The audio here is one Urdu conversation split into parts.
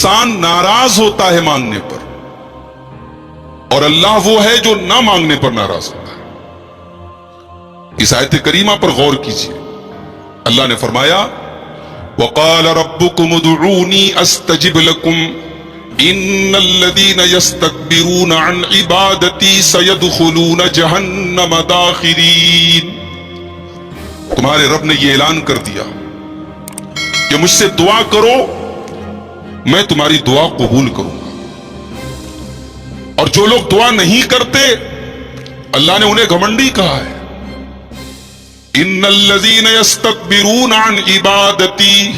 انسان ناراض ہوتا ہے مانگنے پر، اور اللہ وہ ہے جو نہ مانگنے پر ناراض ہوتا ہے۔ اس آیت کریمہ پر غور کیجیے۔ اللہ نے فرمایا وَقَالَ رَبُّكُمُ ادْعُونِي أَسْتَجِبْ لَكُمْ إِنَّ الَّذِينَ يَسْتَكْبِرُونَ عَنْ عِبَادَتِي سَيَدْخُلُونَ جَهَنَّمَ دَاخِرِينَ۔ تمہارے رب نے یہ اعلان کر دیا کہ مجھ سے دعا کرو، میں تمہاری دعا قبول کروں گا، اور جو لوگ دعا نہیں کرتے اللہ نے انہیں گھمنڈی کہا ہے۔ ان الذین یستکبرون عن عبادتی،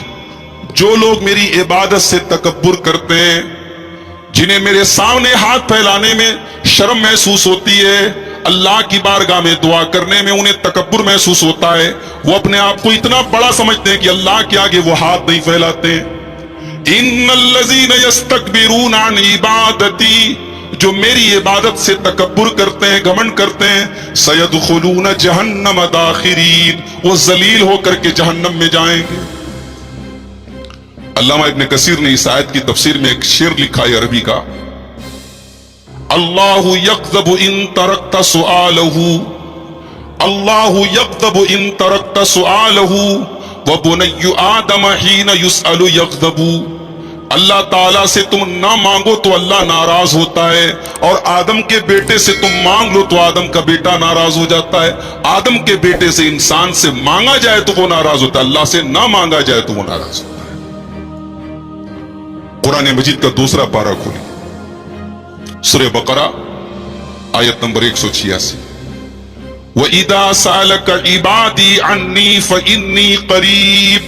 جو لوگ میری عبادت سے تکبر کرتے ہیں، جنہیں میرے سامنے ہاتھ پھیلانے میں شرم محسوس ہوتی ہے، اللہ کی بارگاہ میں دعا کرنے میں انہیں تکبر محسوس ہوتا ہے، وہ اپنے آپ کو اتنا بڑا سمجھتے ہیں کہ اللہ کے آگے وہ ہاتھ نہیں پھیلاتے۔ ان الذین یستکبرون عن عبادتی، جو میری عبادت سے تکبر کرتے ہیں، گھمنڈ کرتے ہیں، سیدخلون جہنم داخرین، وہ ذلیل ہو کر کے جہنم میں جائیں گے۔ علامہ ابن کثیر نے اس آیت کی تفسیر میں ایک شعر لکھا ہے عربی کا، اللہ یغضب ان ترکت سؤالہ، اللہ یغضب ان ترکت سؤالہ وبنی آدم حین یسأل یغضب۔ اللہ تعالیٰ سے تم نہ مانگو تو اللہ ناراض ہوتا ہے، اور آدم کے بیٹے سے تم مانگ لو تو آدم کا بیٹا ناراض ہو جاتا ہے۔ آدم کے بیٹے سے انسان سے مانگا جائے تو وہ ناراض ہوتا ہے، اللہ سے نہ مانگا جائے تو وہ ناراض ہوتا ہے۔ قرآن مجید کا دوسرا پارہ کھولی، سورہ بقرہ آیت نمبر 186، وَإِذَا سَأَلَكَ عِبَادِي عَنِّي فَإِنِّي قَرِيبٌ۔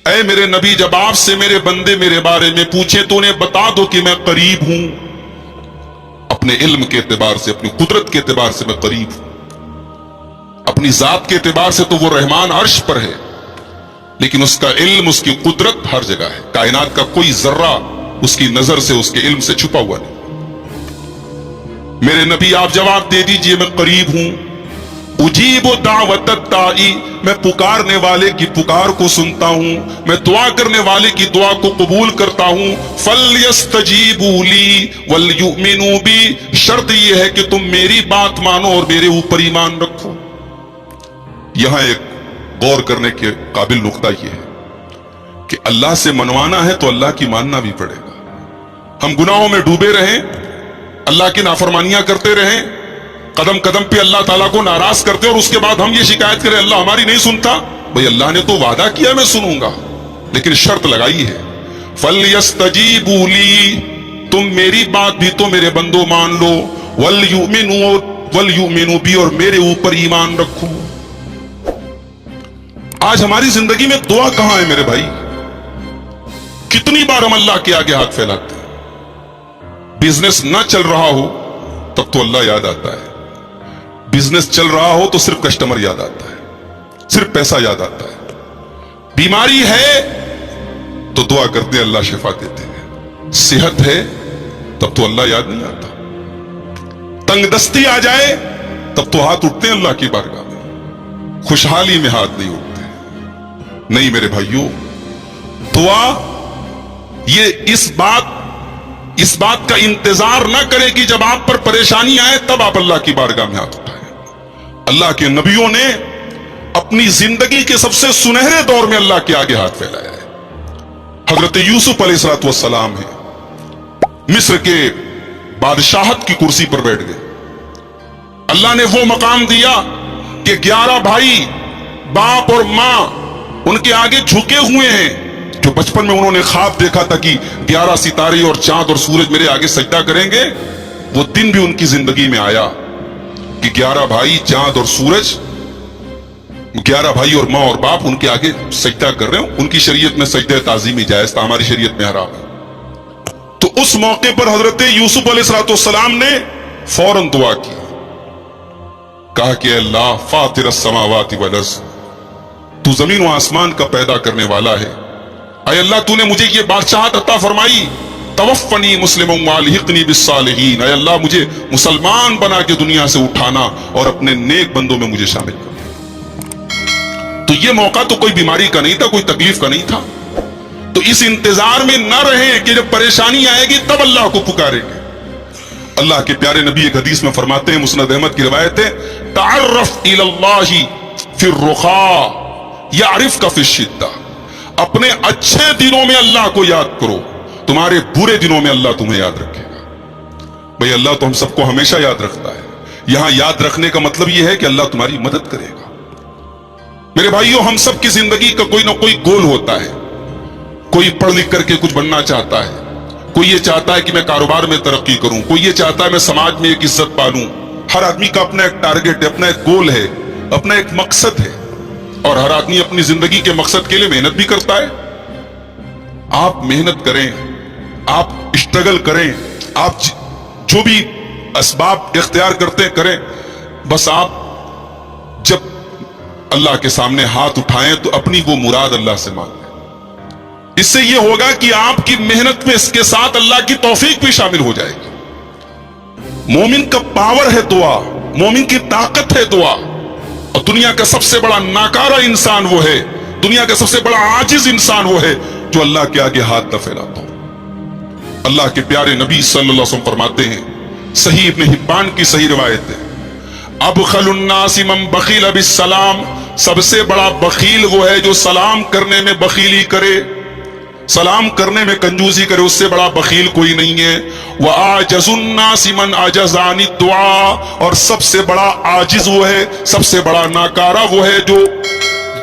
اے میرے نبی، جب آپ سے میرے بندے میرے بارے میں پوچھیں تو انہیں بتا دو کہ میں قریب ہوں۔ اپنے علم کے اعتبار سے، اپنی قدرت کے اعتبار سے میں قریب ہوں، اپنی ذات کے اعتبار سے تو وہ رحمان عرش پر ہے، لیکن اس کا علم، اس کی قدرت ہر جگہ ہے۔ کائنات کا کوئی ذرہ اس کی نظر سے، اس کے علم سے چھپا ہوا نہیں۔ میرے نبی آپ جواب دے دیجئے میں قریب ہوں۔ اجیب دعوت الداعی، میں پکارنے والے کی پکار کو سنتا ہوں، میں دعا کرنے والے کی دعا کو قبول کرتا ہوں۔ فَلْيَسْتَجِيبُوا لِي وَلْيُؤْمِنُوا بِي، شرط یہ ہے کہ تم میری بات مانو اور میرے اوپر ایمان رکھو۔ یہاں ایک غور کرنے کے قابل نقطہ یہ ہے کہ اللہ سے منوانا ہے تو اللہ کی ماننا بھی پڑے گا۔ ہم گناہوں میں ڈوبے رہیں، اللہ کی نافرمانیاں کرتے رہیں، قدم قدم پہ اللہ تعالیٰ کو ناراض کرتے، اور اس کے بعد ہم یہ شکایت کریں اللہ ہماری نہیں سنتا۔ بھئی اللہ نے تو وعدہ کیا میں سنوں گا، لیکن شرط لگائی ہے فَلْيَسْتَجِيبُوا لِي، تم میری بات بھی تو میرے بندوں مان لو، وَلْيُؤْمِنُوا بِي، اور میرے اوپر ایمان رکھو۔ آج ہماری زندگی میں دعا کہاں ہے میرے بھائی؟ کتنی بار ہم اللہ کے آگے ہاتھ پھیلاتے ہیں؟ بزنس نہ چل رہا ہو تب تو اللہ یاد آتا ہے، بزنس چل رہا ہو تو صرف کسٹمر یاد آتا ہے، صرف پیسہ یاد آتا ہے۔ بیماری ہے تو دعا کرتے ہیں اللہ شفا دیتے ہیں، صحت ہے تب تو اللہ یاد نہیں آتا، تنگ دستی آ جائے تب تو ہاتھ اٹھتے ہیں اللہ کی بارگاہ میں، خوشحالی میں ہاتھ نہیں اٹھتے۔ نہیں میرے بھائیوں، دعا یہ اس بات کا انتظار نہ کرے کہ جب آپ پر پریشانی آئے تب آپ اللہ کی بارگاہ میں ہاتھ اٹھائیں۔ اللہ کے نبیوں نے اپنی زندگی کے سب سے سنہرے دور میں اللہ کے آگے ہاتھ پھیلایا ہے۔ حضرت یوسف علیہ السلام ہیں، مصر کے بادشاہت کی کرسی پر بیٹھ گئے، اللہ نے وہ مقام دیا کہ 11 بھائی، باپ اور ماں ان کے آگے جھکے ہوئے ہیں، جو بچپن میں انہوں نے خواب دیکھا تھا کہ 11 ستارے اور چاند اور سورج میرے آگے سجدہ کریں گے، وہ دن بھی ان کی زندگی میں آیا کہ 11 بھائی، چاند اور سورج، 11 بھائی اور ماں اور باپ ان کے آگے سجدہ کر رہے ہیں۔ ان کی شریعت میں سجدہ تعظیمی جائز تھا، ہماری شریعت میں حرام ہے۔ تو اس موقع پر حضرت یوسف علیہ السلام نے فوراً دعا کی، کہا کہ اللہ فاطر السماوات والارض، تو زمین و آسمان کا پیدا کرنے والا ہے، اے اللہ تو نے مجھے یہ بادشاہت عطا فرمائی، توفنی مسلما والحقنی بالصالحین، اے اللہ مجھے مسلمان بنا کے دنیا سے اٹھانا اور اپنے نیک بندوں میں مجھے شامل کر۔ تو یہ موقع تو کوئی بیماری کا نہیں تھا، کوئی تکلیف کا نہیں تھا، تو اس انتظار میں نہ رہیں کہ جب پریشانی آئے گی تب اللہ کو پکاریں گے. اللہ کے پیارے نبی ایک حدیث میں فرماتے ہیں, مسند احمد کی روایت ہے, تعرف الی اللہ فی الرخاء یعرفک فی الشدہ. اپنے اچھے دنوں میں اللہ کو یاد کرو, تمہارے برے دنوں میں اللہ تمہیں یاد رکھے گا. بھئی اللہ تو ہم سب کو ہمیشہ یاد رکھتا ہے. یہاں یاد رکھنے کا مطلب یہ ہے کہ اللہ تمہاری مدد کرے گا. میرے بھائیوں, ہم سب کی زندگی کا کوئی نہ کوئی گول ہوتا ہے. کوئی پڑھ لکھ کر کے کچھ بننا چاہتا ہے, کوئی یہ چاہتا ہے کہ میں کاروبار میں ترقی کروں, کوئی یہ چاہتا ہے میں سماج میں ایک عزت پالوں. ہر آدمی کا اپنا ایک ٹارگٹ ہے, اپنا ایک گول ہے, اپنا ایک مقصد ہے, اور ہر آدمی اپنی زندگی کے مقصد کے لیے محنت بھی کرتا ہے. آپ محنت کریں, آپ اسٹرگل کریں, آپ جو بھی اسباب اختیار کرتے ہیں کریں, بس آپ جب اللہ کے سامنے ہاتھ اٹھائیں تو اپنی وہ مراد اللہ سے مانگیں. اس سے یہ ہوگا کہ آپ کی محنت میں اس کے ساتھ اللہ کی توفیق بھی شامل ہو جائے گی. مومن کا پاور ہے دعا, مومن کی طاقت ہے دعا. اور دنیا کا سب سے بڑا ناکارہ انسان وہ ہے, دنیا کا سب سے بڑا عاجز انسان وہ ہے جو اللہ کے آگے ہاتھ نہ پھیلاتا ہو. اللہ کے پیارے نبی صلی اللہ علیہ وسلم فرماتے ہیں, صحیح ابن حبان کی صحیح روایت ہے, ابخل الناس من بخیل بالسلام, سب سے بڑا بخیل وہ ہے جو سلام کرنے میں بخیلی کرے, سلام کرنے میں کنجوسی کرے, اس سے بڑا بخیل کوئی نہیں ہے. وَآجَزُ النَّاسِ مَنْ عَجَزَ عَنِ الدُّعَاءِ, اور سب سے بڑا عاجز وہ ہے, سب سے بڑا ناکارہ وہ ہے جو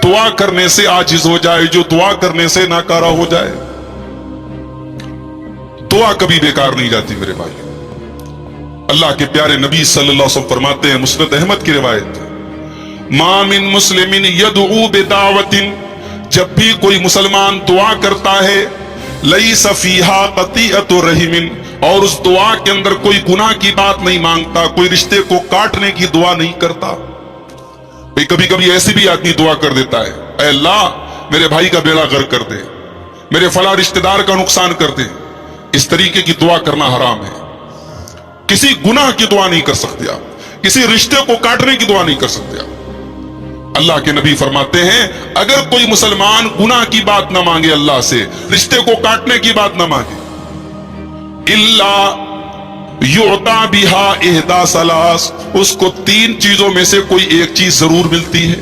دعا کرنے سے عاجز ہو جائے, جو دعا کرنے سے ناکارہ ہو جائے. دعا کبھی بیکار نہیں جاتی میرے بھائی. اللہ کے پیارے نبی صلی اللہ علیہ وسلم فرماتے ہیں, مسند احمد کی روایت, مَا مِن مُسْلِمٍ يَدْعُو بِدَعْوَةٍ, جب بھی کوئی مسلمان دعا کرتا ہے, لَيْسَ فِيهَا قَطِيعَةُ رَحِمٍ, اور اس دعا کے اندر کوئی گناہ کی بات نہیں مانگتا, کوئی رشتے کو کاٹنے کی دعا نہیں کرتا. کبھی کبھی ایسی بھی آدمی دعا کر دیتا ہے, اے اللہ میرے بھائی کا بیڑا غرق کر دے, میرے فلاں رشتہ دار کا نقصان کر دے. اس طریقے کی دعا کرنا حرام ہے. کسی گناہ کی دعا نہیں کر سکتے آپ, کسی رشتے کو کاٹنے کی دعا نہیں کر سکتے آپ. اللہ کے نبی فرماتے ہیں, اگر کوئی مسلمان گناہ کی بات نہ مانگے اللہ سے, رشتے کو کاٹنے کی بات نہ مانگے, الا یعطا بہا احدی ثلاث, اس کو 3 چیزوں میں سے کوئی ایک چیز ضرور ملتی ہے.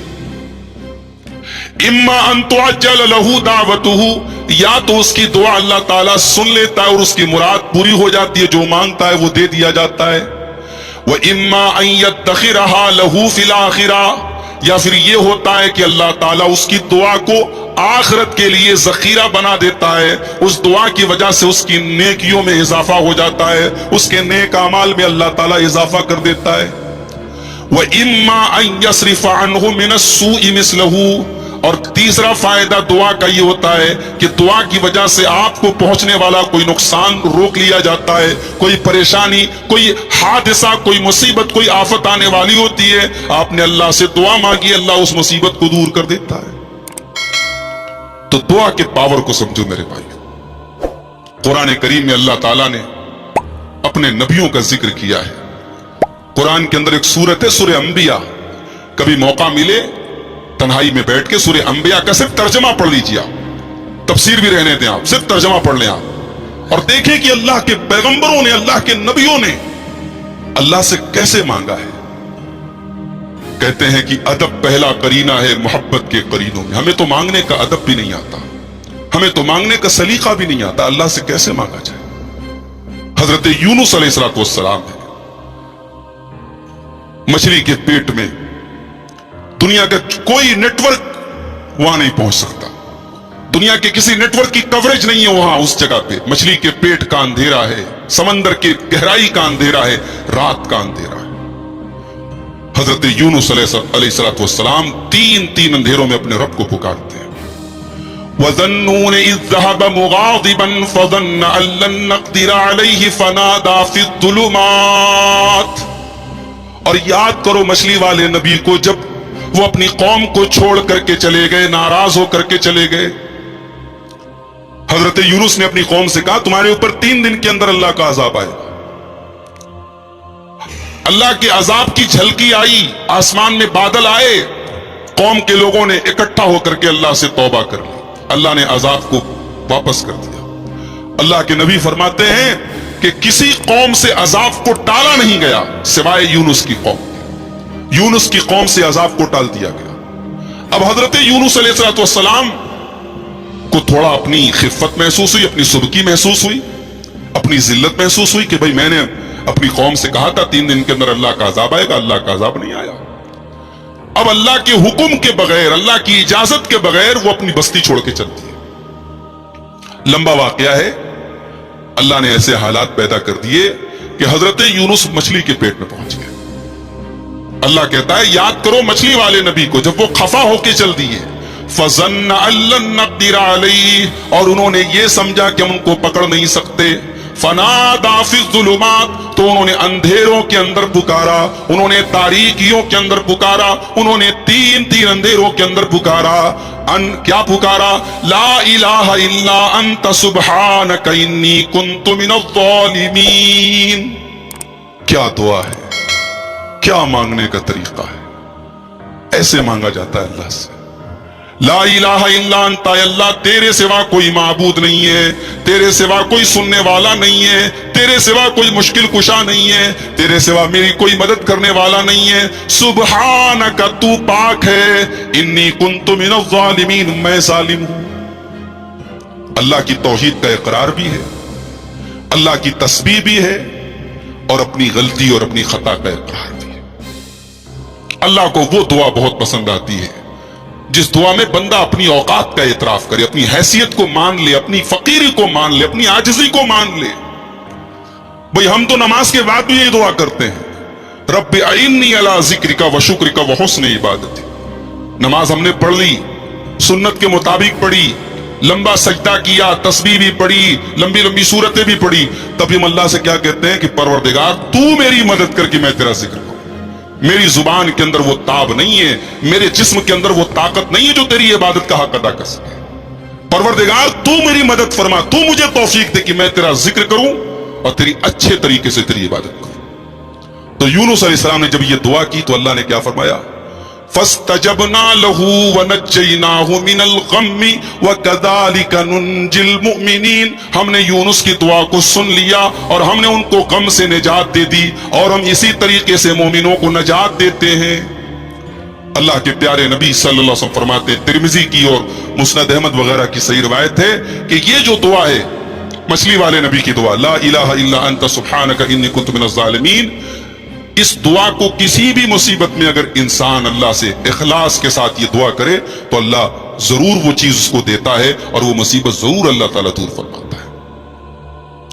اما ان تعجل له دعوته, یا تو اس کی دعا اللہ تعالیٰ سن لیتا ہے اور اس کی مراد پوری ہو جاتی ہے, جو مانگتا ہے وہ دے دیا جاتا ہے. وَإِمَّا أَن يَدَّخِرَهَا لَهُ فِي الْآخِرَةِ, یا پھر یہ ہوتا ہے کہ اللہ تعالیٰ اس کی دعا کو آخرت کے لیے ذخیرہ بنا دیتا ہے, اس دعا کی وجہ سے اس کی نیکیوں میں اضافہ ہو جاتا ہے, اس کے نیک اعمال میں اللہ تعالیٰ اضافہ کر دیتا ہے. وَإِمَّا أَن يَصْرِفَ عَنْهُ مِنَ السُّوءِ مِثْلَهُ, اور تیسرا فائدہ دعا کا یہ ہوتا ہے کہ دعا کی وجہ سے آپ کو پہنچنے والا کوئی نقصان روک لیا جاتا ہے, کوئی پریشانی, کوئی حادثہ, کوئی مصیبت, کوئی آفت آنے والی ہوتی ہے, آپ نے اللہ سے دعا مانگی, اللہ اس مصیبت کو دور کر دیتا ہے. تو دعا کے پاور کو سمجھو میرے بھائی. قرآن کریم میں اللہ تعالیٰ نے اپنے نبیوں کا ذکر کیا ہے. قرآن کے اندر ایک سورت ہے سورہ انبیاء, کبھی موقع ملے تنہائی میں بیٹھ کے سورہ انبیاء کا صرف ترجمہ پڑھ لیجیے آپ, تفسیر بھی رہنے دیں, آپ صرف ترجمہ پڑھ لیں آپ, اور دیکھیں کہ اللہ کے پیغمبروں نے, اللہ کے نبیوں نے اللہ سے کیسے مانگا ہے. کہتے ہیں کہ ادب پہلا قرینہ ہے محبت کے قرینوں میں. ہمیں تو مانگنے کا ادب بھی نہیں آتا, ہمیں تو مانگنے کا سلیقہ بھی نہیں آتا, اللہ سے کیسے مانگا جائے. حضرت یونس علیہ السلام ہے, مچھلی کے پیٹ میں, دنیا کا کوئی نیٹ ورک وہاں نہیں پہنچ سکتا, دنیا کے کسی نیٹ ورک کی کوریج نہیں ہے وہاں اس جگہ پہ. مچھلی کے پیٹ کا اندھیرا ہے, سمندر کی گہرائی کا اندھیرا ہے, رات کا اندھیرا ہے. حضرت یونس علیہ السلام تین اندھیروں میں اپنے رب کو پکارتے ہیں. وَظَنُّونَ إِذْ ذَهَبَ مُغَاضِبًا فَظَنَّ أَن لَّن نَّقْدِرَ عَلَيْهِ فَنَادَىٰ فِي الظُّلُمَاتِ, اور یاد کرو مچھلی والے نبی کو جب وہ اپنی قوم کو چھوڑ کر کے چلے گئے, ناراض ہو کر کے چلے گئے. حضرت یونس نے اپنی قوم سے کہا تمہارے اوپر 3 دن کے اندر اللہ کا عذاب آئے. اللہ کے عذاب کی جھلکی آئی, آسمان میں بادل آئے, قوم کے لوگوں نے اکٹھا ہو کر کے اللہ سے توبہ کر لی. اللہ نے عذاب کو واپس کر دیا۔ اللہ کے نبی فرماتے ہیں کہ کسی قوم سے عذاب کو ٹالا نہیں گیا سوائے یونس کی قوم۔ یونس کی قوم سے عذاب کو ٹال دیا گیا۔ اب حضرت یونس علیہ السلام کو تھوڑا اپنی خفت محسوس ہوئی، اپنی سبکی محسوس ہوئی، اپنی ذلت محسوس ہوئی کہ بھئی میں نے اپنی قوم سے کہا تھا 3 دن کے اندر اللہ کا عذاب آئے گا، اللہ کا عذاب نہیں آیا۔ اب اللہ کے حکم کے بغیر، اللہ کی اجازت کے بغیر وہ اپنی بستی چھوڑ کے چلتی ہے۔ لمبا واقعہ ہے، اللہ نے ایسے حالات پیدا کر دیے کہ حضرت یونس مچھلی کے پیٹ میں پہنچ گئے۔ اللہ کہتا ہے یاد کرو مچھلی والے نبی کو جب وہ خفا ہو کے چل دیے، فَظَنَّ أَن لَّن نَّقْدِرَ عَلَيْهِ، اور انہوں نے یہ سمجھا کہ ہم ان کو پکڑ نہیں سکتے۔ فَنَادَىٰ فِي الظُّلُمَاتِ، تو انہوں نے اندھیروں کے اندر پکارا، انہوں نے تاریکیوں کے اندر پکارا، انہوں نے تین اندھیروں کے اندر پکارا۔ کیا پکارا؟ لا الہ الا انت سبحانک انی کنت من الظالمین۔ کیا دعا ہے، کیا مانگنے کا طریقہ ہے، ایسے مانگا جاتا ہے اللہ سے۔ لا الہ الا انت، اللہ تیرے سوا کوئی معبود نہیں ہے، تیرے سوا کوئی سننے والا نہیں ہے، تیرے سوا کوئی مشکل کشا نہیں ہے، تیرے سوا میری کوئی مدد کرنے والا نہیں ہے۔ سبحانک، تو پاک ہے، انی کنت من الظالمین، میں ظالم ہوں۔ اللہ کی توحید کا اقرار بھی ہے، اللہ کی تسبیح بھی ہے، اور اپنی غلطی اور اپنی خطا کا اقرار بھی ہے۔ اللہ کو وہ دعا بہت پسند آتی ہے جس دعا میں بندہ اپنی اوقات کا اعتراف کرے، اپنی حیثیت کو مان لے، اپنی فقیری کو مان لے، اپنی عاجزی کو مان لے۔ بھئی ہم تو نماز کے بعد بھی یہی دعا کرتے ہیں، رب اعنی علی ذکرک و شکرک و حسن عبادتی۔ نماز ہم نے پڑھ لی، سنت کے مطابق پڑھی، لمبا سجدہ کیا، تسبیح بھی پڑھی، لمبی لمبی سورتیں بھی پڑھی، تب ہم اللہ سے کیا کہتے ہیں کہ پروردگار تو میری مدد کر کے میں تیرا ذکر کروں۔ میری زبان کے اندر وہ تاب نہیں ہے، میرے جسم کے اندر وہ طاقت نہیں ہے جو تیری عبادت کا حق ادا کر سکے۔ پروردگار تو میری مدد فرما، تو مجھے توفیق دے کہ میں تیرا ذکر کروں اور تیری اچھے طریقے سے تیری عبادت کروں۔ تو یونس علیہ السلام نے جب یہ دعا کی تو اللہ نے کیا فرمایا؟ فَاسْتَجَبْنَا لَهُ وَنَجَّيْنَاهُ مِنَ الْغَمِّ وَكَذَلِكَ نُنْجِي الْمُؤْمِنِينَ۔ ہم نے یونس کی دعا کو سن لیا اور ہم نے ان کو غم سے نجات دے دی، اور ہم اسی طریقے سے مومنوں کو نجات دیتے ہیں۔ اللہ کے پیارے نبی صلی اللہ علیہ وسلم فرماتے، ترمذی کی اور مسند احمد وغیرہ کی صحیح روایت ہے کہ یہ جو دعا ہے مچھلی والے نبی کی دعا، لا الہ الا انت سبحانک انی کنت من الظالمین، اس دعا کو کسی بھی مصیبت میں اگر انسان اللہ سے اخلاص کے ساتھ یہ دعا کرے تو اللہ ضرور وہ چیز اس کو دیتا ہے، اور وہ مصیبت ضرور اللہ تعالیٰ دور فرماتا ہے۔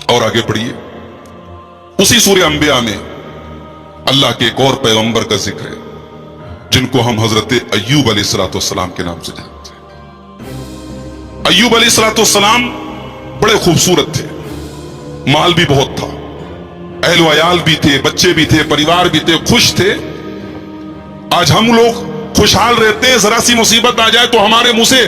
اور آگے پڑھیے، اسی سورہ انبیاء میں اللہ کے ایک اور پیغمبر کا ذکر ہے جن کو ہم حضرت ایوب علیہ السلام کے نام سے جانتے ہیں۔ ایوب علیہ السلام بڑے خوبصورت تھے، مال بھی بہت تھا، اہل و عیال بھی تھے، بچے بھی تھے، پریوار بھی تھے، خوش تھے۔ آج ہم لوگ خوشحال رہتے ہیں، ذرا سی مصیبت آ جائے تو ہمارے منہ سے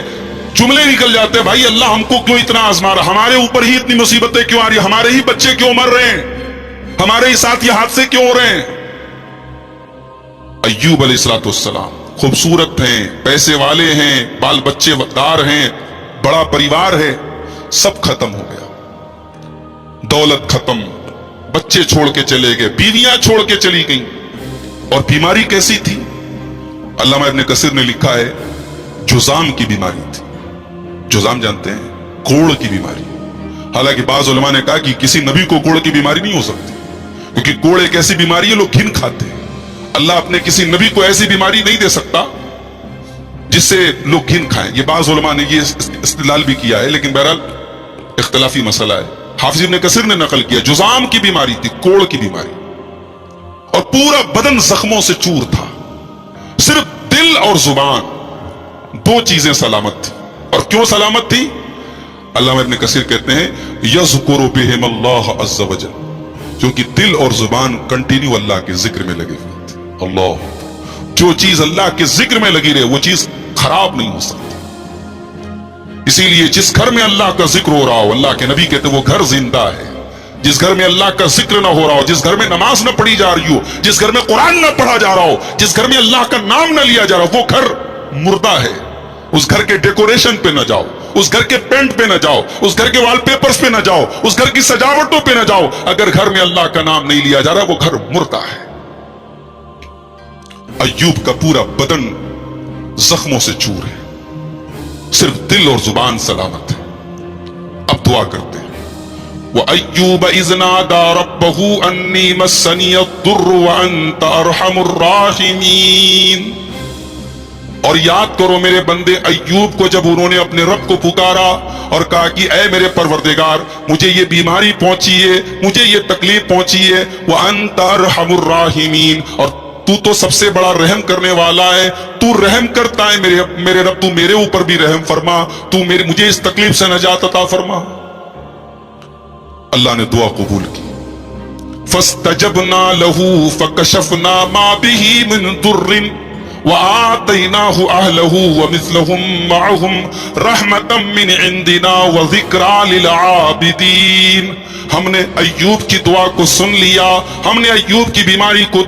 جملے نکل جاتے ہیں، بھائی اللہ ہم کو کیوں اتنا آزما رہا، ہمارے اوپر ہی اتنی مصیبتیں کیوں آ رہی، ہمارے ہی بچے کیوں مر رہے ہیں، ہمارے ہی ساتھ یہ حادثے کیوں ہو رہے ہیں۔ ایوب علیہ السلام خوبصورت ہیں، پیسے والے ہیں، بال بچے دار ہیں، بڑا پریوار ہے، سب ختم ہو گیا، دولت ختم، بچے چھوڑ کے چلے گئے، بیویاں چھوڑ کے چلی گئیں، اور بیماری کیسی تھی؟ علامہ ابن کثیر نے لکھا ہے جذام کی بیماری تھی۔ جذام جانتے ہیں؟ کوڑ کی بیماری۔ حالانکہ بعض علماء نے کہا کہ کسی نبی کو کوڑ کی بیماری نہیں ہو سکتی، کیونکہ کوڑ ایک ایسی بیماری ہے لوگ گھن کھاتے ہیں۔ اللہ اپنے کسی نبی کو ایسی بیماری نہیں دے سکتا جس سے لوگ گھن کھائیں۔ یہ بعض علماء نے یہ استدلال بھی کیا ہے، لیکن بہرحال اختلافی مسئلہ ہے۔ حافظ ابن کثیر نے نقل کیا جذام کی بیماری تھی، کوڑ کی بیماری، اور پورا بدن زخموں سے چور تھا، صرف دل اور زبان دو چیزیں سلامت تھی۔ اور کیوں سلامت تھی؟ علامہ ابن کثیر کہتے ہیں یذکر بہم اللہ عز وجل، کیونکہ دل اور زبان کنٹینیو اللہ کے ذکر میں لگے ہوئے تھے۔ اللہ، جو چیز اللہ کے ذکر میں لگی رہے وہ چیز خراب نہیں ہو سکتی۔ اسی لیے جس گھر میں اللہ کا ذکر ہو رہا ہو، اللہ کے نبی کہتے ہیں وہ گھر زندہ ہے۔ جس گھر میں اللہ کا ذکر نہ ہو رہا ہو، جس گھر میں نماز نہ پڑھی جا رہی ہو، جس گھر میں قرآن نہ پڑھا جا رہا ہو، جس گھر میں اللہ کا نام نہ لیا جا رہا ہو، وہ گھر مردہ ہے۔ اس گھر کے ڈیکوریشن پہ نہ جاؤ، اس گھر کے پینٹ پہ نہ جاؤ، اس گھر کے وال پیپرز پہ نہ جاؤ، اس گھر کی سجاوٹوں پہ نہ جاؤ. اگر گھر میں اللہ کا نام نہیں لیا جا رہا وہ گھر مردہ ہے. ایوب کا پورا بدن زخموں سے چور ہے، صرف دل اور زبان سلامت ہے. اب دعا کرتے ہیں. وَأَيُّوبَ إِذْ نَادَى رَبَّهُ أَنِّي مَسَّنِيَ الضُّرُّ وَأَنْتَ أَرْحَمُ الرَّاحِمِينَ. اور یاد کرو میرے بندے ایوب کو جب انہوں نے اپنے رب کو پکارا اور کہا کہ اے میرے پروردگار مجھے یہ بیماری پہنچی ہے، مجھے یہ تکلیف پہنچی ہے. وَأَنْتَ أَرْحَمُ الرَّاحِمِينَ، اور تو سب سے بڑا رحم کرنے والا ہے، تو رحم کرتا ہے میرے رب، تو میرے اوپر بھی رحم فرما، تو مجھے اس تکلیف سے نجات عطا فرما. اللہ نے دعا قبول کی. فَاسْتَجَبْنَا لَهُ فَكَشَفْنَا مَا بِهِ مِنْ ضُرٍّ وَآتَيْنَاهُ أَهْلَهُ وَمِثْلَهُمْ مَعَهُمْ رَحْمَةً مِّنْ عِنْدِنَا وَذِكْرَىٰ لِلْعَابِدِينَ. ہم نے ایوب کی دعا کو سن لیا، ہم نے ایوب کی بیماری کو